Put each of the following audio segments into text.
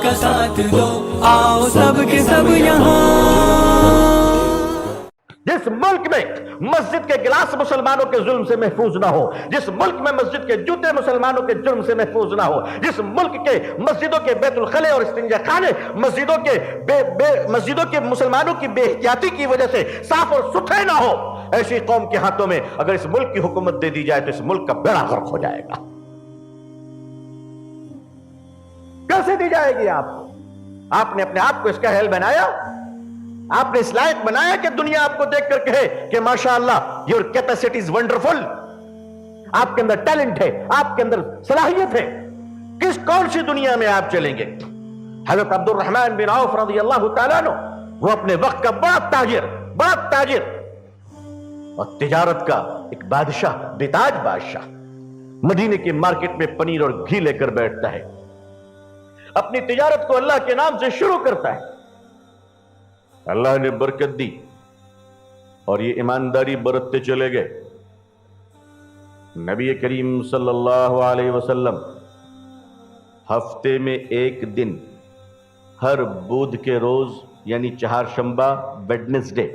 کا ساتھ دو، آؤ سب کے سب یہاں۔ جس ملک میں مسجد کے گلاس مسلمانوں کے ظلم سے محفوظ نہ ہو، جس ملک میں مسجد کے جوتے مسلمانوں کے جرم سے محفوظ نہ ہو، جس ملک کے مسجدوں کے بیت الخلے اور استنجا خانے مسجدوں کے مسلمانوں کی بے احتیاطی کی وجہ سے صاف اور ستھرے نہ ہو، ایسی قوم کے ہاتھوں میں اگر اس ملک کی حکومت دے دی جائے تو اس ملک کا بیڑا غرق ہو جائے گا۔ کیسے دی جائے گی آپ کو؟ آپ نے اپنے آپ کو اس کا اہل بنایا؟ آپ نے اس لائق بنایا کہ دنیا آپ کو دیکھ کر کہے کہ ماشاءاللہ your capacity is wonderful، آپ کے اندر ٹیلنٹ ہے، آپ کے اندر صلاحیت ہے؟ کون سی دنیا میں آپ چلیں گے؟ حضرت عبد الرحمن بن عوف رضی اللہ تعالیٰ عنہ، وہ اپنے وقت کا بڑا تاجر اور تجارت کا ایک بادشاہ، بتاج بادشاہ، مدینے کی مارکیٹ میں پنیر اور گھی لے کر بیٹھتا ہے، اپنی تجارت کو اللہ کے نام سے شروع کرتا ہے، اللہ نے برکت دی اور یہ ایمانداری برتتے چلے گئے۔ نبی کریم صلی اللہ علیہ وسلم ہفتے میں ایک دن، ہر بدھ کے روز یعنی چہارشنبہ ویڈنسڈے،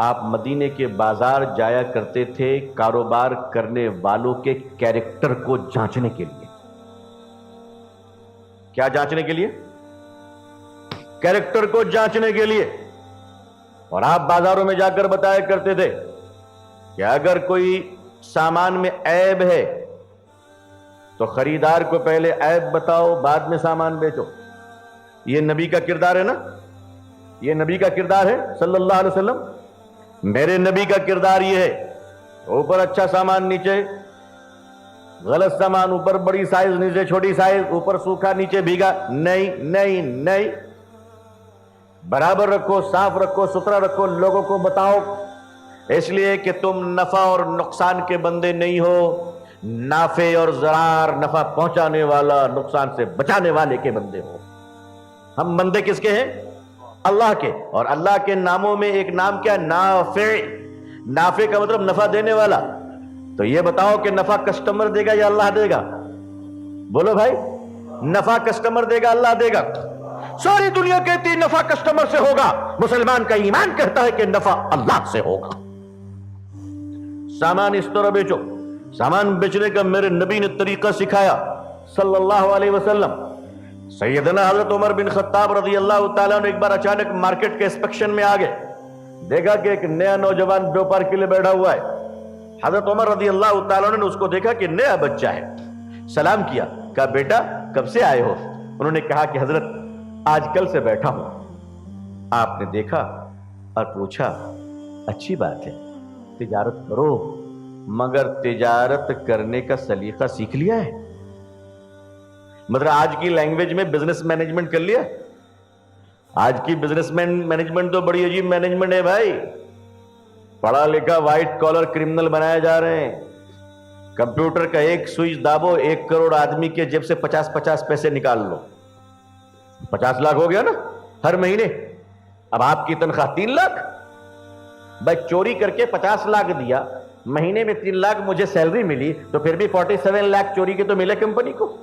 آپ مدینے کے بازار جایا کرتے تھے کاروبار کرنے والوں کے کیریکٹر کو جانچنے کے لیے۔ کیا جانچنے کے لیے؟ کیریکٹر کو جانچنے کے لیے۔ اور آپ بازاروں میں جا کر بتایا کرتے تھے کہ اگر کوئی سامان میں عیب ہے تو خریدار کو پہلے عیب بتاؤ، بعد میں سامان بیچو۔ یہ نبی کا کردار ہے نا، یہ نبی کا کردار ہے صلی اللہ علیہ وسلم۔ میرے نبی کا کردار یہ ہے، اوپر اچھا سامان، نیچے غلط سامان، اوپر بڑی سائز نیچے چھوٹی سائز، اوپر سوکھا نیچے بھیگا، نہیں، برابر رکھو، صاف رکھو، ستھرا رکھو، لوگوں کو بتاؤ، اس لیے کہ تم نفع اور نقصان کے بندے نہیں ہو، نافع اور ضرار، نفع پہنچانے والا، نقصان سے بچانے والے کے بندے ہو۔ ہم بندے کس کے ہیں؟ اللہ کے۔ اور اللہ کے ناموں میں ایک نام کیا؟ نافع۔ نافع کا مطلب نفع دینے والا۔ تو یہ بتاؤ کہ نفع کسٹمر دے گا یا اللہ دے گا؟ بولو بھائی، نفع کسٹمر دے گا اللہ دے گا؟ ساری دنیا کہتی ہے نفع کسٹمر سے ہوگا، مسلمان کا ایمان کہتا ہے کہ نفع اللہ سے ہوگا۔ سامان اس طرح بیچو۔ سامان بیچنے کا میرے نبی نے طریقہ سکھایا صلی اللہ علیہ وسلم۔ سیدنا حضرت عمر بن خطاب رضی اللہ تعالیٰ نے ایک بار اچانک مارکیٹ کے انسپیکشن میں آگئے، دیکھا کہ ایک نیا نوجوان بیوپار کے لیے بیٹھا ہوا ہے۔ حضرت عمر رضی اللہ تعالیٰ نے اس کو دیکھا کہ نیا بچہ ہے، سلام کیا، کہا بیٹا کب سے آئے ہو؟ انہوں نے کہا کہ حضرت آج کل سے بیٹھا ہوں۔ آپ نے دیکھا اور پوچھا، اچھی بات ہے، تجارت کرو، مگر تجارت کرنے کا سلیقہ سیکھ لیا ہے؟ مطلب آج کی لینگویج میں بزنس مینجمنٹ کر لیا؟ آج کی بزنس مینجمنٹ تو بڑی عجیب مینجمنٹ ہے بھائی۔ پڑھا لکھا وائٹ کالر کرمنل بنائے جا رہے ہیں۔ کمپیوٹر کا ایک سوئچ دابو، 1 کروڑ آدمی کے جیب سے 50 پیسے نکال لو، 50 لاکھ ہو گیا نا ہر مہینے۔ اب آپ کی تنخواہ 3 لاکھ، بھائی چوری کر کے 50 لاکھ دیا، مہینے میں 3 لاکھ مجھے سیلری ملی، تو پھر بھی 47 لاکھ چوری کے تو ملے کمپنی کو؟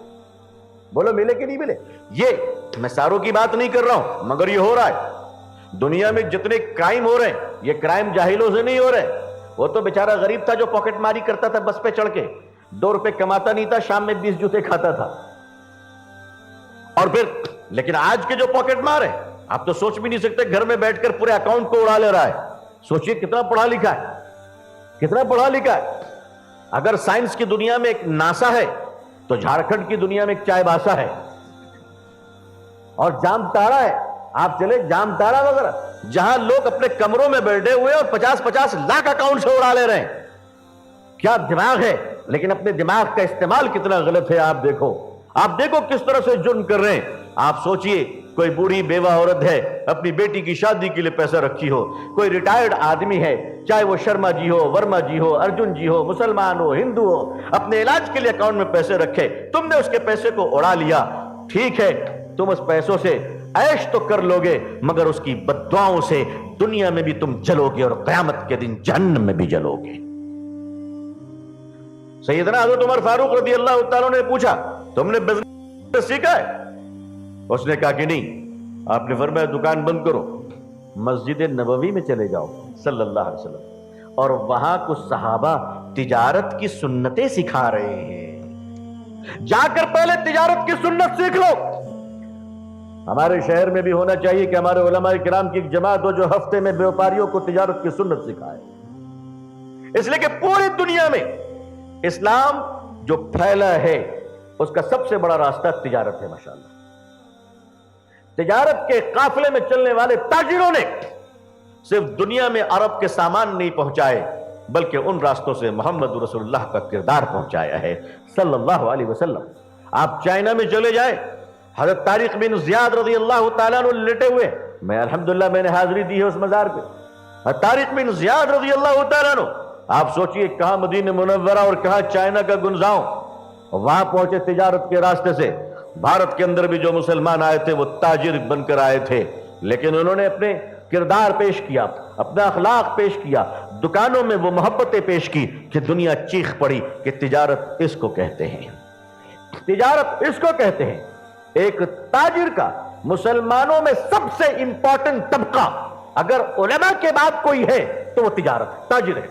بولو ملے کہ نہیں ملے؟ یہ میں ساروں کی بات نہیں کر رہا ہوں، مگر یہ ہو رہا ہے دنیا میں۔ جتنے کرائم ہو رہے ہیں، یہ کرائم جاہلوں سے نہیں ہو رہے۔ وہ تو بیچارہ غریب تھا جو پاکٹ ماری کرتا تھا بس پہ چڑھ کے، 2 روپے کماتا نہیں تھا، شام میں 20 جوتے کھاتا تھا۔ اور پھر لیکن آج کے جو پاکٹ مار ہے، آپ تو سوچ بھی نہیں سکتے، گھر میں بیٹھ کر پورے اکاؤنٹ کو اڑا لے رہا ہے۔ سوچئے کتنا پڑھا لکھا ہے، کتنا پڑھا لکھا ہے۔ اگر سائنس کی دنیا میں ایک ناسا ہے تو جھارکھنڈ کی دنیا میں ایک چائے باسا ہے، اور جام تارا ہے۔ آپ چلے جام تارا وغیرہ، جہاں لوگ اپنے کمروں میں بیٹھے ہوئے اور 50 لاکھ اکاؤنٹ سے اڑا لے رہے ہیں۔ کیا دماغ ہے، لیکن اپنے دماغ کا استعمال کتنا غلط ہے۔ آپ دیکھو کس طرح سے جرم کر رہے ہیں۔ آپ سوچئے کوئی بوڑھی بیوہ عورت ہے، اپنی بیٹی کی شادی کے لیے پیسہ رکھی ہو، کوئی ریٹائرڈ آدمی ہے، چاہے وہ شرما جی ہو، ورما جی ہو، ارجن جی ہو، مسلمان ہو، ہندو ہو، اپنے علاج کے لیے اکاؤنٹ میں پیسے رکھے، تم نے اس کے پیسے کو اڑا لیا۔ ٹھیک ہے، تم اس پیسوں سے عیش تو کر لوگے، مگر اس کی بددعاؤں سے دنیا میں بھی تم جلو گے اور قیامت کے دن جہنم میں بھی جلو گے۔ سیدنا حضرت عمر فاروق رضی اللہ تعالیٰ نے پوچھا، تم نے بزنس سیکھا ہے؟ اس نے کہا کہ نہیں. آپ نے فرمایا دکان بند کرو, مسجد نبوی میں چلے جاؤ صلی اللہ علیہ وسلم, اور وہاں کچھ صحابہ تجارت کی سنتیں سکھا رہے ہیں. جا کر پہلے تجارت کی سنت سیکھ لو. ہمارے شہر میں بھی ہونا چاہیے کہ ہمارے علماء کرام کی ایک جماعت ہو جو ہفتے میں بیوپاریوں کو تجارت کی سنت سکھائے. اس لیے کہ پوری دنیا میں اسلام جو پھیلا ہے اس کا سب سے بڑا راستہ تجارت ہے. ماشاءاللہ, تجارت کے قافلے میں چلنے والے تاجروں نے صرف دنیا میں عرب کے سامان نہیں پہنچائے بلکہ ان راستوں سے محمد رسول اللہ کا کردار پہنچایا ہے صلی اللہ علیہ وسلم. آپ چائنا میں چلے جائیں, حضرت طارق بن زیاد رضی اللہ تعالیٰ عنہ لیٹے ہوئے, میں الحمدللہ میں نے حاضری دی ہے اس مزار پہ. طارق بن زیاد رضی اللہ تعالیٰ عنہ, آپ سوچئے کہاں مدینہ منورہ اور کہاں چائنا کا گنجاؤں, وہاں پہنچے تجارت کے راستے سے. بھارت کے اندر بھی جو مسلمان آئے تھے وہ تاجر بن کر آئے تھے, لیکن انہوں نے اپنے کردار پیش کیا, اپنا اخلاق پیش کیا, دکانوں میں وہ محبتیں پیش کی کہ دنیا چیخ پڑی کہ تجارت اس کو کہتے ہیں, تجارت اس کو کہتے ہیں. ایک تاجر کا مسلمانوں میں سب سے امپورٹنٹ طبقہ اگر علماء کے بعد کوئی ہے تو وہ تجارت تاجر ہے.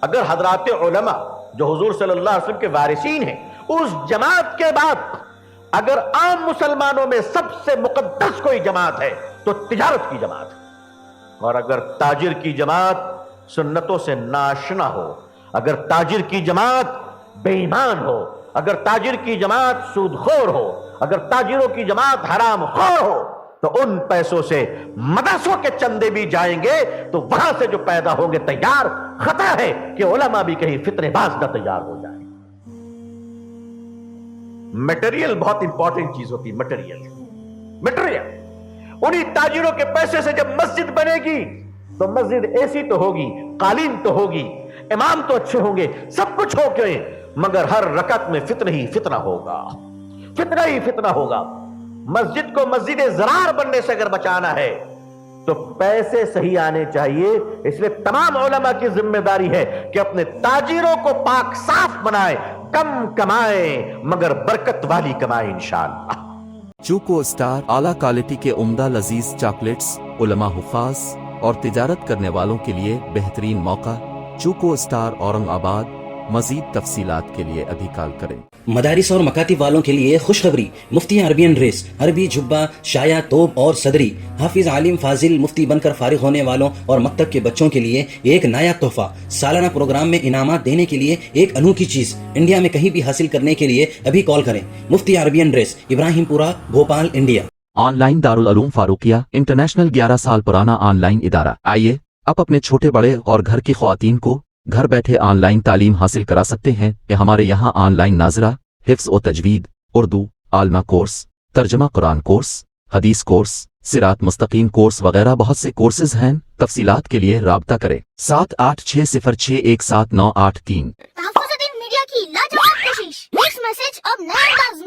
اگر حضرات علماء جو حضور صلی اللہ علیہ وسلم کے وارثین ہیں اس جماعت کے بعد اگر عام مسلمانوں میں سب سے مقدس کوئی جماعت ہے تو تجارت کی جماعت ہے. اور اگر تاجر کی جماعت سنتوں سے ناشنا ہو, اگر تاجر کی جماعت بے ایمان ہو, اگر تاجر کی جماعت سود خور ہو, اگر تاجروں کی جماعت حرام خور ہو, تو ان پیسوں سے مدرسوں کے چندے بھی جائیں گے تو وہاں سے جو پیدا ہوں گے تیار. خطا ہے کہ علماء بھی کہیں فتنے باز نہ تیار ہو جائیں. میٹیریل بہت امپورٹنٹ چیز ہوتی ہے. میٹیریل انہی تاجروں کے پیسے سے جب مسجد بنے گی تو مسجد ایسی تو ہوگی, قالین تو ہوگی, امام تو اچھے ہوں گے, سب کچھ ہو کے, مگر ہر رکعت میں فتنہ ہی فتنہ ہوگا, فتنہ ہی فتنہ ہوگا. مسجد کو مسجد زرار بننے سے اگر بچانا ہے تو پیسے صحیح آنے چاہیے. اس لیے تمام علماء کی ذمہ داری ہے کہ اپنے تاجروں کو پاک صاف بنائے, کم کمائیں مگر برکت والی کمائیں انشاءاللہ. چوکو اسٹار اعلیٰ کوالٹی کے عمدہ لذیذ چاکلیٹس علماء, حفاظ اور تجارت کرنے والوں کے لیے بہترین موقع. چوکو اسٹار اورنگ آباد. مزید تفصیلات کے لیے ابھی کال کریں. مدارس اور مکاتب والوں کے لیے خوشخبری. مفتی عربین ڈریس, عربی جبہ, شایا, توب اور صدری. حافظ عالم فاضل مفتی بن کر فارغ ہونے والوں اور مکتب کے بچوں کے لیے ایک نایاب تحفہ. سالانہ پروگرام میں انعامات دینے کے لیے ایک انوکھی چیز. انڈیا میں کہیں بھی حاصل کرنے کے لیے ابھی کال کریں. مفتی عربین ڈریس, ابراہیم پورہ, Bhopal, India. On line Darul Uloom Farooqia international 11 سال پرانا آن لائن ادارہ. آئیے اب اپنے چھوٹے بڑے اور گھر کی خواتین کو گھر بیٹھے آن لائن تعلیم حاصل کرا سکتے ہیں کہ ہمارے یہاں آن لائن ناظرہ, حفظ و تجوید, اردو, عالمہ کورس, ترجمہ قرآن کورس, حدیث کورس, صراط مستقیم کورس وغیرہ بہت سے کورسز ہیں. تفصیلات کے لیے رابطہ کریں 7860617983. تحفظ الدین میڈیا کی لاجواب کوشش. نیکسٹ میسج اب نئے انداز